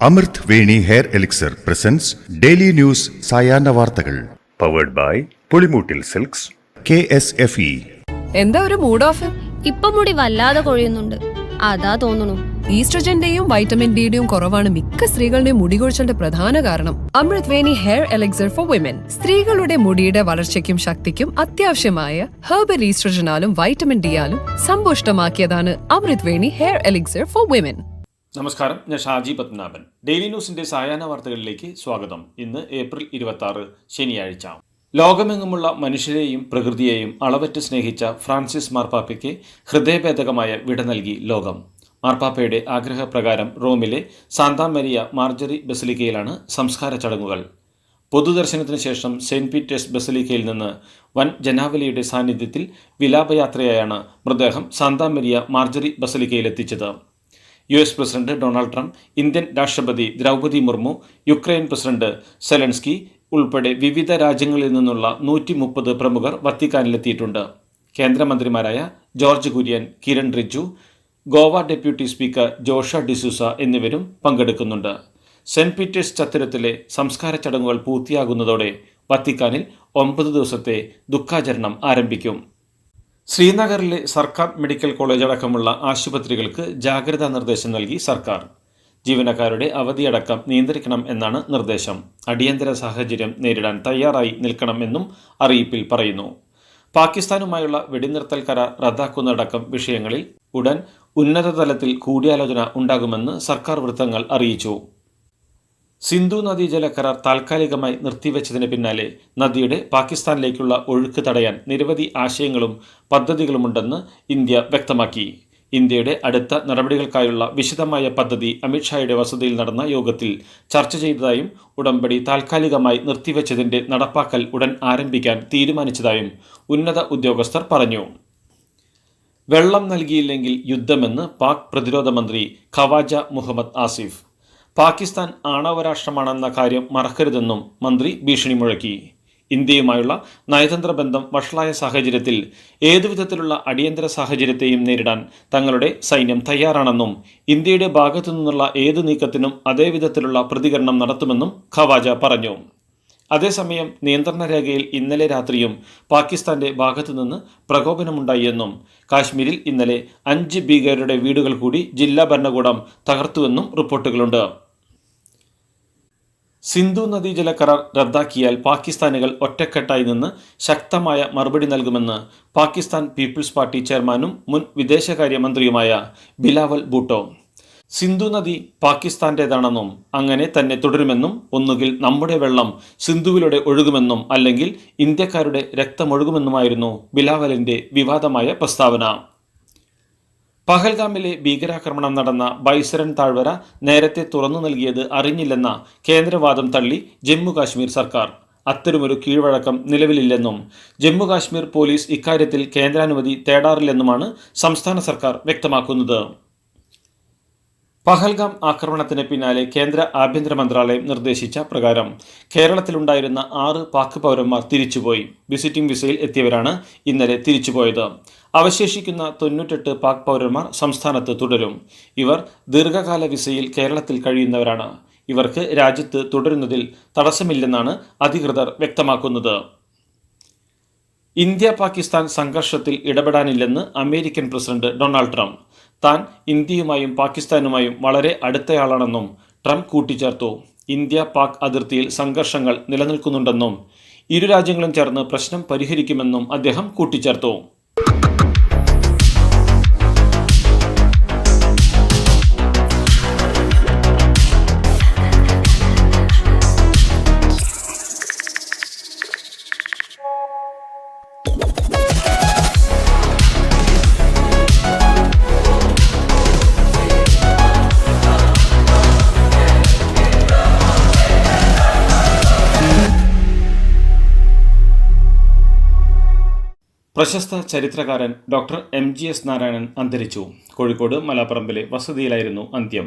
അമൃത് Veni hair elixir presents daily news സായാഹ്ന വാർത്തകൾ powered by Pulimoottil silks KSFE. എന്താ ഒരു മൂഡ് ഓഫ്? ഇപ്പൊ മുടി വല്ലാതെ കൊഴിയുന്നുണ്ട്, അതാ തോന്നുന്നു. ഈസ്ട്രജന്റെയും വൈറ്റമിൻ ഡിയുടെയും കുറവാണ് മിക്ക സ്ത്രീകളുടെയും മുടി കൊഴിച്ചിലിന്റെ പ്രധാന കാരണം. അമൃത് Veni hair elixir for women സ്ത്രീകളുടെ മുടിയുടെ വളർച്ചയ്ക്കും ശക്തിക്കും അത്യാവശ്യമായ herbal ഈസ്ട്രജനാലും vitamin ഡിയാലും സമ്പുഷ്ടമാക്കിയതാണ് Amrit Veni hair elixir for women. നമസ്കാരം, ഞാൻ ഷാജി പത്മനാഭൻ. ഡെയിലി ന്യൂസിന്റെ സായാഹ്ന വാർത്തകളിലേക്ക് സ്വാഗതം. ഇന്ന് ഏപ്രിൽ 26 ശനിയാഴ്ച. ലോകമെങ്ങുമുള്ള മനുഷ്യരെയും പ്രകൃതിയെയും അളവറ്റ് സ്നേഹിച്ച ഫ്രാൻസിസ് മാർപ്പാപ്പയ്ക്ക് ഹൃദയഭേദകമായ വിട നൽകി ലോകം. മാർപ്പാപ്പയുടെ ആഗ്രഹപ്രകാരം റോമിലെ സാന്താ മരിയ മാർജറി ബസലിക്കയിലാണ് സംസ്കാര ചടങ്ങുകൾ. പൊതുദർശനത്തിന് ശേഷം സെയിന്റ് പീറ്റേഴ്സ് ബസലിക്കയിൽ നിന്ന് വൻ ജനാവലിയുടെ സാന്നിധ്യത്തിൽ വിലാപയാത്രയായാണ് മൃതദേഹം സാന്താ മരിയ മാർജറി ബസലിക്കയിലെത്തിച്ചത്. US president Donald Trump, Indian രാഷ്ട്രപതി Droupadi Murmu, Ukraine president Zelensky ഉൾപ്പെടെ വിവിധ രാജ്യങ്ങളിൽ നിന്നുള്ള 130 പ്രമുഖർ വത്തിക്കാനിലെത്തിയിട്ടുണ്ട്. കേന്ദ്രമന്ത്രിമാരായ George Kurian, Kiren Rijiju, Goa deputy speaker Joshua D'Souza എന്നിവരും പങ്കെടുക്കുന്നുണ്ട്. സെന്റ് പീറ്റേഴ്സ് ചത്തുരത്തിലെ സംസ്കാര ചടങ്ങുകൾ പൂർത്തിയാകുന്നതോടെ വത്തിക്കാനിൽ 9 ദിവസത്തെ ദുഃഖാചരണം ആരംഭിക്കും. ശ്രീനഗറിലെ സർക്കാർ മെഡിക്കൽ കോളേജ് അടക്കമുള്ള ആശുപത്രികൾക്ക് ജാഗ്രതാ നിർദ്ദേശം നൽകി സർക്കാർ. ജീവനക്കാരുടെ അവധിയടക്കം നിയന്ത്രിക്കണം എന്നാണ് നിർദ്ദേശം. അടിയന്തര സാഹചര്യം നേരിടാൻ തയ്യാറായി നിൽക്കണമെന്നും അറിയിപ്പിൽ പറയുന്നു. പാകിസ്ഥാനുമായുള്ള വെടിനിർത്തൽ കരാർ റദ്ദാക്കുന്നതടക്കം വിഷയങ്ങളിൽ ഉടൻ ഉന്നതതലത്തിൽ കൂടിയാലോചന ഉണ്ടാകുമെന്ന് സർക്കാർ വൃത്തങ്ങൾ അറിയിച്ചു. സിന്ധു നദീജല കരാർ താൽക്കാലികമായി നിർത്തിവെച്ചതിന് പിന്നാലെ നദിയുടെ പാകിസ്ഥാനിലേക്കുള്ള ഒഴുക്ക് തടയാൻ നിരവധി ആശയങ്ങളും പദ്ധതികളുമുണ്ടെന്ന് ഇന്ത്യ വ്യക്തമാക്കി. ഇന്ത്യയുടെ അടുത്ത നടപടികൾക്കായുള്ള വിശദമായ പദ്ധതി അമിത്ഷായുടെ വസതിയിൽ നടന്ന യോഗത്തിൽ ചർച്ച ചെയ്തതായും ഉടമ്പടി താൽക്കാലികമായി നിർത്തിവെച്ചതിന്റെ നടപ്പാക്കൽ ഉടൻ ആരംഭിക്കാൻ തീരുമാനിച്ചതായും ഉന്നത ഉദ്യോഗസ്ഥർ പറഞ്ഞു. വെള്ളം നൽകിയില്ലെങ്കിൽ യുദ്ധമെന്ന് പാക് പ്രതിരോധ മന്ത്രി ഖവാജ മുഹമ്മദ് ആസിഫ്. പാകിസ്ഥാൻ ആണവരാഷ്ട്രമാണെന്ന കാര്യം മറക്കരുതെന്നും മന്ത്രി ഭീഷണി മുഴക്കി. ഇന്ത്യയുമായുള്ള നയതന്ത്ര ബന്ധം വഷളായ സാഹചര്യത്തിൽ ഏതുവിധത്തിലുള്ള അടിയന്തര സാഹചര്യത്തെയും നേരിടാൻ തങ്ങളുടെ സൈന്യം തയ്യാറാണെന്നും ഇന്ത്യയുടെ ഭാഗത്തു നിന്നുള്ള ഏത് നീക്കത്തിനും അതേ വിധത്തിലുള്ള പ്രതികരണം നടത്തുമെന്നും ഖവാജ പറഞ്ഞു. അതേസമയം നിയന്ത്രണ രേഖയിൽ ഇന്നലെ രാത്രിയും പാകിസ്ഥാന്റെ ഭാഗത്തുനിന്ന് പ്രകോപനമുണ്ടായെന്നും കാശ്മീരിൽ ഇന്നലെ 5 ഭീകരരുടെ വീടുകൾ കൂടി ജില്ലാ ഭരണകൂടം തകർത്തുവെന്നും റിപ്പോർട്ടുകളുണ്ട്. സിന്ധു നദീജല കരാർ റദ്ദാക്കിയാൽ പാകിസ്ഥാനികൾ ഒറ്റക്കെട്ടായി നിന്ന് ശക്തമായ മറുപടി നൽകുമെന്ന് പാകിസ്ഥാൻ പീപ്പിൾസ് പാർട്ടി ചെയർമാനും മുൻ വിദേശകാര്യമന്ത്രിയുമായ ബിലാവൽ ഭൂട്ടോ. സിന്ധു നദി പാകിസ്ഥാന്റേതാണെന്നും അങ്ങനെ തന്നെ തുടരുമെന്നും ഒന്നുകിൽ നമ്മുടെ വെള്ളം സിന്ധുവിലൂടെ ഒഴുകുമെന്നും അല്ലെങ്കിൽ ഇന്ത്യക്കാരുടെ രക്തമൊഴുകുമെന്നുമായിരുന്നു ബിലാവലിന്റെ വിവാദമായ പ്രസ്താവന. പഹൽഗാമിലെ ഭീകരാക്രമണം നടന്ന ബൈസരൻ താഴ്വര നേരത്തെ തുറന്നു നൽകിയത് അറിഞ്ഞില്ലെന്ന കേന്ദ്രവാദം തള്ളി ജമ്മു കാശ്മീർ സർക്കാർ. അത്തരമൊരു കീഴ്വഴക്കം നിലവിലില്ലെന്നും ജമ്മു കാശ്മീർ പോലീസ് ഇക്കാര്യത്തിൽ കേന്ദ്രാനുമതി തേടാറില്ലെന്നുമാണ് സംസ്ഥാന സർക്കാർ വ്യക്തമാക്കുന്നത്. പഹൽഗാം ആക്രമണത്തിന് പിന്നാലെ കേന്ദ്ര ആഭ്യന്തര മന്ത്രാലയം നിർദ്ദേശിച്ച പ്രകാരം കേരളത്തിലുണ്ടായിരുന്ന 6 പാക് പൗരന്മാർ തിരിച്ചുപോയി. വിസിറ്റിംഗ് വിസയിൽ എത്തിയവരാണ് ഇന്നലെ തിരിച്ചുപോയത്. അവശേഷിക്കുന്ന 98 പാക് പൗരന്മാർ സംസ്ഥാനത്ത് തുടരും. ഇവർ ദീർഘകാല വിസയിൽ കേരളത്തിൽ കഴിയുന്നവരാണ്. ഇവർക്ക് രാജ്യത്ത് തുടരുന്നതിൽ തടസ്സമില്ലെന്നാണ് അധികൃതർ വ്യക്തമാക്കുന്നത്. ഇന്ത്യ പാകിസ്ഥാൻ സംഘർഷത്തിൽ ഇടപെടാനില്ലെന്ന് അമേരിക്കൻ പ്രസിഡന്റ് ഡൊണാൾഡ് ട്രംപ്. താൻ ഇന്ത്യയുമായും പാകിസ്ഥാനുമായും വളരെ അടുത്തയാളാണെന്നും ട്രംപ് കൂട്ടിച്ചേർത്തു. ഇന്ത്യ പാക് അതിർത്തിയിൽ സംഘർഷങ്ങൾ നിലനിൽക്കുന്നുണ്ടെന്നും ഇരു രാജ്യങ്ങളും ചേർന്ന് പ്രശ്നം പരിഹരിക്കുമെന്നും അദ്ദേഹം കൂട്ടിച്ചേർത്തു. പ്രശസ്ത ചരിത്രകാരൻ ഡോക്ടർ MGS നാരായണൻ അന്തരിച്ചു. കോഴിക്കോട് മലാപ്പറമ്പിലെ വസതിയിലായിരുന്നു അന്ത്യം.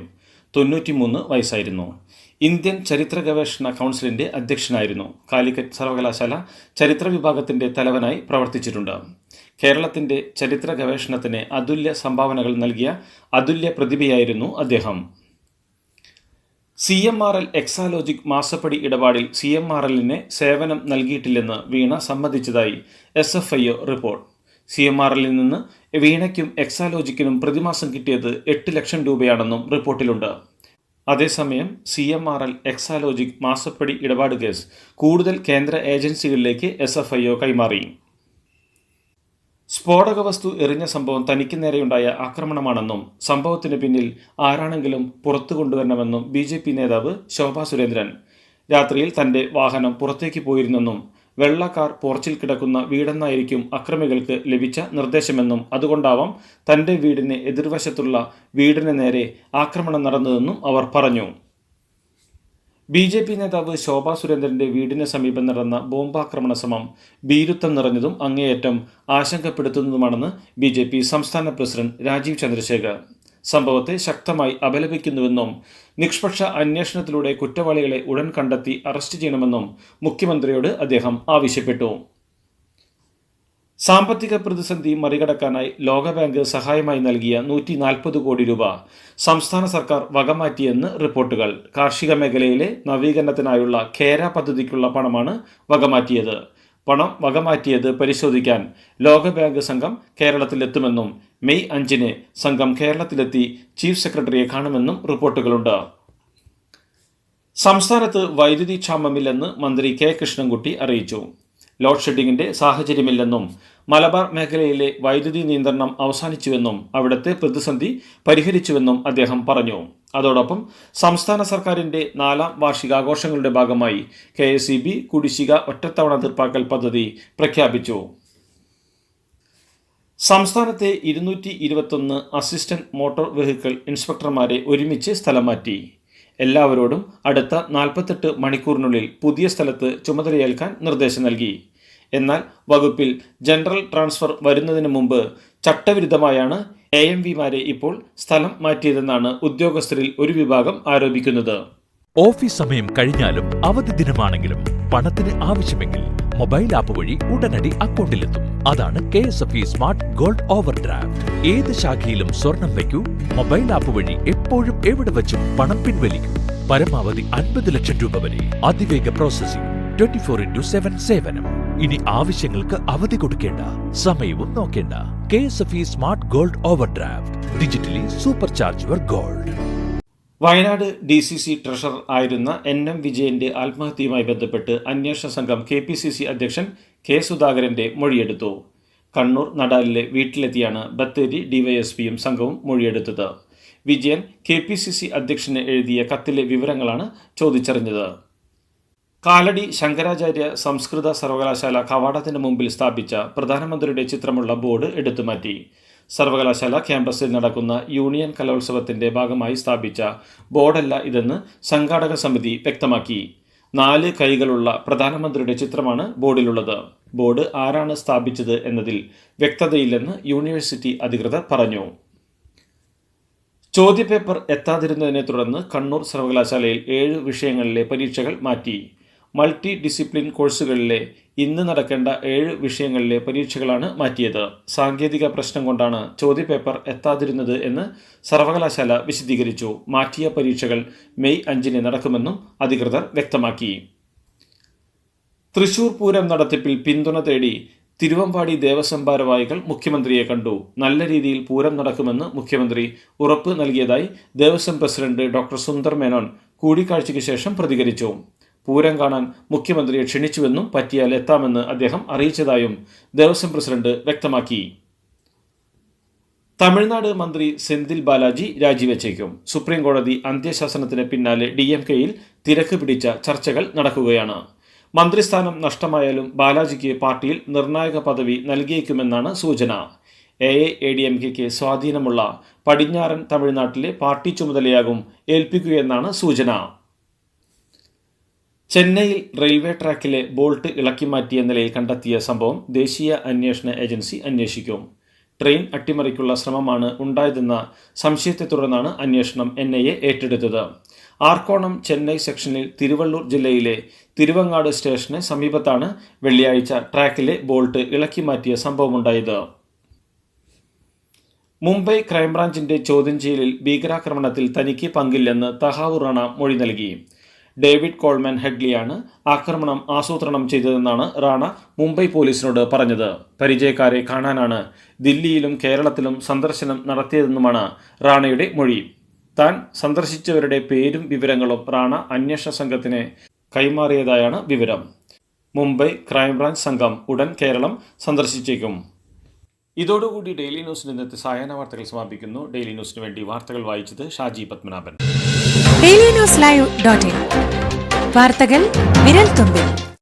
93 വയസ്സായിരുന്നു. ഇന്ത്യൻ ചരിത്ര ഗവേഷണ കൗൺസിലിൻ്റെ അധ്യക്ഷനായിരുന്നു. കാലിക്കറ്റ് സർവകലാശാല ചരിത്ര വിഭാഗത്തിൻ്റെ തലവനായി പ്രവർത്തിച്ചിട്ടുണ്ട്. കേരളത്തിൻ്റെ ചരിത്ര ഗവേഷണത്തിന് അതുല്യ സംഭാവനകൾ നൽകിയ അതുല്യ പ്രതിഭയായിരുന്നു അദ്ദേഹം. CMRL എക്സാലോജിക് മാസപ്പടി ഇടപാടിൽ CMRLന് സേവനം നൽകിയിട്ടില്ലെന്ന് വീണ സമ്മതിച്ചതായി SFIO റിപ്പോർട്ട്. CMRLൽ നിന്ന് വീണയ്ക്കും എക്സാലോജിക്കിനും പ്രതിമാസം കിട്ടിയത് 8 ലക്ഷം രൂപയാണെന്നും റിപ്പോർട്ടിലുണ്ട്. അതേസമയം CMRL എക്സാലോജിക് മാസപ്പടി ഇടപാട് കേസ് കൂടുതൽ കേന്ദ്ര ഏജൻസികളിലേക്ക് SFIO കൈമാറി. സ്ഫോടക വസ്തു എറിഞ്ഞ സംഭവം തനിക്ക് നേരെയുണ്ടായ ആക്രമണമാണെന്നും സംഭവത്തിന് പിന്നിൽ ആരാണെങ്കിലും പുറത്തു കൊണ്ടുവരണമെന്നും BJP നേതാവ് ശോഭാ സുരേന്ദ്രൻ. രാത്രിയിൽ തന്റെ വാഹനം പുറത്തേക്ക് പോയിരുന്നെന്നും വെള്ള കാർ പോർച്ചിൽ കിടക്കുന്ന വീടെന്നായിരിക്കും അക്രമികൾക്ക് ലഭിച്ച നിർദ്ദേശമെന്നും അതുകൊണ്ടാവാം തന്റെ വീടിന് എതിർവശത്തുള്ള വീടിന് നേരെ ആക്രമണം നടന്നതെന്നും അവർ പറഞ്ഞു. BJP നേതാവ് ശോഭാ സുരേന്ദ്രന്റെ വീടിന് സമീപം നടന്ന ബോംബാക്രമണ ശ്രമം ഭീരുത്വം നിറഞ്ഞതും അങ്ങേയറ്റം ആശങ്കപ്പെടുത്തുന്നതുമാണെന്ന് BJP സംസ്ഥാന പ്രസിഡന്റ് രാജീവ് ചന്ദ്രശേഖർ. സംഭവത്തെ ശക്തമായി അപലപിക്കുന്നുവെന്നും നിഷ്പക്ഷ അന്വേഷണത്തിലൂടെ കുറ്റവാളികളെ ഉടൻ കണ്ടെത്തി അറസ്റ്റ് ചെയ്യണമെന്നും മുഖ്യമന്ത്രിയോട് അദ്ദേഹം ആവശ്യപ്പെട്ടു. സാമ്പത്തിക പ്രതിസന്ധി മറികടക്കാനായി ലോകബാങ്ക് സഹായമായി നൽകിയ 140 കോടി രൂപ സംസ്ഥാന സർക്കാർ വകമാറ്റിയെന്ന് റിപ്പോർട്ടുകൾ. കാർഷിക മേഖലയിലെ നവീകരണത്തിനായുള്ള ഖേര പദ്ധതിക്കുള്ള പണമാണ് വകമാറ്റിയത്. പണം വകമാറ്റിയത് പരിശോധിക്കാൻ ലോകബാങ്ക് സംഘം കേരളത്തിലെത്തുമെന്നും മെയ് 5-ന് സംഘം കേരളത്തിലെത്തി ചീഫ് സെക്രട്ടറിയെ കാണുമെന്നും റിപ്പോർട്ടുകളുണ്ട്. സംസ്ഥാനത്ത് വൈദ്യുതി ക്ഷാമമില്ലെന്ന് മന്ത്രി K. കൃഷ്ണൻകുട്ടി അറിയിച്ചു. ലോഡ് ഷെഡിങ്ങിന്റെ സാഹചര്യമില്ലെന്നും മലബാർ മേഖലയിലെ വൈദ്യുതി നിയന്ത്രണം അവസാനിച്ചുവെന്നും അവിടുത്തെ പ്രതിസന്ധി പരിഹരിച്ചുവെന്നും അദ്ദേഹം പറഞ്ഞു. അതോടൊപ്പം സംസ്ഥാന സർക്കാരിന്റെ 4ാം വാർഷികാഘോഷങ്ങളുടെ ഭാഗമായി KSEB കുടിശ്ശിക ഒറ്റത്തവണ തീർപ്പാക്കൽ പദ്ധതി പ്രഖ്യാപിച്ചു. സംസ്ഥാനത്തെ 221 അസിസ്റ്റന്റ് മോട്ടോർ വെഹിക്കിൾ ഇൻസ്പെക്ടർമാരെ ഒരുമിച്ച് സ്ഥലം മാറ്റി. എല്ലാവരോടും അടുത്ത 48 മണിക്കൂറിനുള്ളിൽ പുതിയ സ്ഥലത്ത് ചുമതലയേൽക്കാൻ നിർദ്ദേശം നൽകി. എന്നാൽ വകുപ്പിൽ ജനറൽ ട്രാൻസ്ഫർ വരുന്നതിന് മുമ്പ് ചട്ടവിരുദ്ധമായാണ് AMVമാരെ ഇപ്പോൾ സ്ഥലം മാറ്റിയതെന്നാണ് ഉദ്യോഗസ്ഥരിൽ ഒരു വിഭാഗം ആരോപിക്കുന്നത്. ഓഫീസ് സമയം കഴിഞ്ഞാലും അവധി ദിനമാണെങ്കിലും പണത്തിന് ആവശ്യമെങ്കിൽ മൊബൈൽ ആപ്പ് വഴി ഉടനടി അക്കൗണ്ടിലെത്തും. അതാണ് KSFE smart gold over draft. ഏത് ശാഖയിലും സ്വർണം വയ്ക്കൂ. മൊബൈൽ ആപ്പ് വഴി എപ്പോഴും എവിടെ വെച്ചും പണം പിൻവലിക്കൂ. പരമാവധി 50 ലക്ഷം രൂപ വരെ. അതിവേഗ പ്രോസസിംഗ്. 24/7 സേവനം. ഇനി ആവശ്യങ്ങൾക്ക് അവധി കൊടുക്കേണ്ട, സമയവും നോക്കേണ്ട. KSFE smart gold over draft. Digitally super charge your gold. Wayanad DCC treasurer ആയിരുന്ന NM വിജയന്റെ ആത്മഹത്യയുമായി ബന്ധപ്പെട്ട് അന്വേഷണ സംഘം KPCC അധ്യക്ഷൻ K. സുധാകരന്റെ മൊഴിയെടുത്തു. കണ്ണൂർ നടാലിലെ വീട്ടിലെത്തിയാണ് ബത്തേരി DYSPയും സംഘവും മൊഴിയെടുത്തത്. വിജയൻ KPCC അധ്യക്ഷന് എഴുതിയ കത്തിലെ വിവരങ്ങളാണ് ചോദിച്ചറിഞ്ഞത്. കാലടി ശങ്കരാചാര്യ സംസ്കൃത സർവകലാശാല കവാടത്തിന് മുമ്പിൽ സ്ഥാപിച്ച പ്രധാനമന്ത്രിയുടെ ചിത്രമുള്ള ബോർഡ് എടുത്തുമാറ്റി. സർവകലാശാല ക്യാമ്പസിൽ നടക്കുന്ന യൂണിയൻ കലോത്സവത്തിന്റെ ഭാഗമായി സ്ഥാപിച്ച ബോർഡല്ല ഇതെന്ന് സംഘാടക സമിതി വ്യക്തമാക്കി. 4 കൈകളുള്ള പ്രധാനമന്ത്രിയുടെ ചിത്രമാണ് ബോർഡിലുള്ളത്. ബോർഡ് ആരാണ് സ്ഥാപിച്ചത് എന്നതിൽ വ്യക്തതയില്ലെന്ന് യൂണിവേഴ്സിറ്റി അധികൃതർ പറഞ്ഞു. ചോദ്യപേപ്പർ എത്താതിരുന്നതിനെ തുടർന്ന് കണ്ണൂർ സർവകലാശാലയിൽ 7 വിഷയങ്ങളിലെ പരീക്ഷകൾ മാറ്റി. മൾട്ടി ഡിസിപ്ലിൻ കോഴ്സുകളിലെ ഇന്ന് നടക്കേണ്ട 7 വിഷയങ്ങളിലെ പരീക്ഷകളാണ് മാറ്റിയത്. സാങ്കേതിക പ്രശ്നം കൊണ്ടാണ് ചോദ്യപേപ്പർ എത്താതിരുന്നത് എന്ന് സർവകലാശാല വിശദീകരിച്ചു. മാറ്റിയ പരീക്ഷകൾ മെയ് 5-ന് നടക്കുമെന്നും അധികൃതർ വ്യക്തമാക്കി. തൃശൂർ പൂരം നടത്തിപ്പിൽ പിന്തുണ തേടി തിരുവമ്പാടി ദേവസ്വം ഭാരവാഹികൾ മുഖ്യമന്ത്രിയെ കണ്ടു. നല്ല രീതിയിൽ പൂരം നടക്കുമെന്ന് മുഖ്യമന്ത്രി ഉറപ്പ് നൽകിയതായി ദേവസ്വം പ്രസിഡന്റ് ഡോക്ടർ സുന്ദർ മേനോൻ കൂടിക്കാഴ്ചയ്ക്ക് ശേഷം പ്രതികരിച്ചു. പൂരം കാണാൻ മുഖ്യമന്ത്രിയെ ക്ഷണിച്ചുവെന്നും പറ്റിയാൽ എത്താമെന്ന് അദ്ദേഹം അറിയിച്ചതായും ദേവസ്വം പ്രസിഡന്റ് വ്യക്തമാക്കി. തമിഴ്നാട് മന്ത്രി സെന്തിൽ ബാലാജി രാജിവെച്ചേക്കും. സുപ്രീം കോടതി അന്ത്യശാസനത്തിന് പിന്നാലെ DMKയിൽ തിരക്ക് പിടിച്ച ചർച്ചകൾ നടക്കുകയാണ്. മന്ത്രിസ്ഥാനം നഷ്ടമായാലും ബാലാജിക്ക് പാർട്ടിയിൽ നിർണായക പദവി നൽകിയേക്കുമെന്നാണ് സൂചന. AIADMKയ്ക്ക് സ്വാധീനമുള്ള പടിഞ്ഞാറൻ തമിഴ്നാട്ടിലെ പാർട്ടി ചുമതലയാകും ഏൽപ്പിക്കുകയെന്നാണ് സൂചന. ചെന്നൈയിൽ റെയിൽവേ ട്രാക്കിലെ ബോൾട്ട് ഇളക്കി മാറ്റിയ നിലയിൽ കണ്ടെത്തിയ സംഭവം ദേശീയ അന്വേഷണ ഏജൻസി അന്വേഷിക്കും. ട്രെയിൻ അട്ടിമറിക്കുള്ള ശ്രമമാണ് ഉണ്ടായതെന്ന സംശയത്തെ തുടർന്നാണ് അന്വേഷണം NIA ഏറ്റെടുത്തത്. ആർക്കോണം ചെന്നൈ സെക്ഷനിൽ തിരുവള്ളൂർ ജില്ലയിലെ തിരുവങ്ങാട് സ്റ്റേഷന് സമീപത്താണ് വെള്ളിയാഴ്ച ട്രാക്കിലെ ബോൾട്ട് ഇളക്കി മാറ്റിയ സംഭവമുണ്ടായത്. മുംബൈ ക്രൈംബ്രാഞ്ചിന്റെ ചോദ്യം ചെയ്യലിൽ ഭീകരാക്രമണത്തിൽ തനിക്ക് പങ്കില്ലെന്ന് തഹാവൂർ റാണ മൊഴി നൽകി. ഡേവിഡ് കോൾമാൻ ഹെഡ്ലിയാണ് ആക്രമണം ആസൂത്രണം ചെയ്തതെന്നാണ് റാണ മുംബൈ പോലീസിനോട് പറഞ്ഞത്. പരിചയക്കാരെ കാണാനാണ് ദില്ലിയിലും കേരളത്തിലും സന്ദർശനം നടത്തിയതെന്നുമാണ് റാണയുടെ മൊഴി. താൻ സന്ദർശിച്ചവരുടെ പേരും വിവരങ്ങളും റാണ അന്വേഷണ സംഘത്തിന് കൈമാറിയതായാണ് വിവരം. മുംബൈ ക്രൈംബ്രാഞ്ച് സംഘം ഉടൻ കേരളം സന്ദർശിച്ചേക്കും. ഇതോടുകൂടി ഡെയിലി ന്യൂസിന് ഇന്നത്തെ സായാഹ്ന വാർത്തകൾ സമാപിക്കുന്നു. ഡെയിലി ന്യൂസിന് വേണ്ടി വാർത്തകൾ വായിച്ചത് Shaji Padmanabhan. Daily news live .in വാർത്തകൾ വിരൽ തുമ്പിൽ.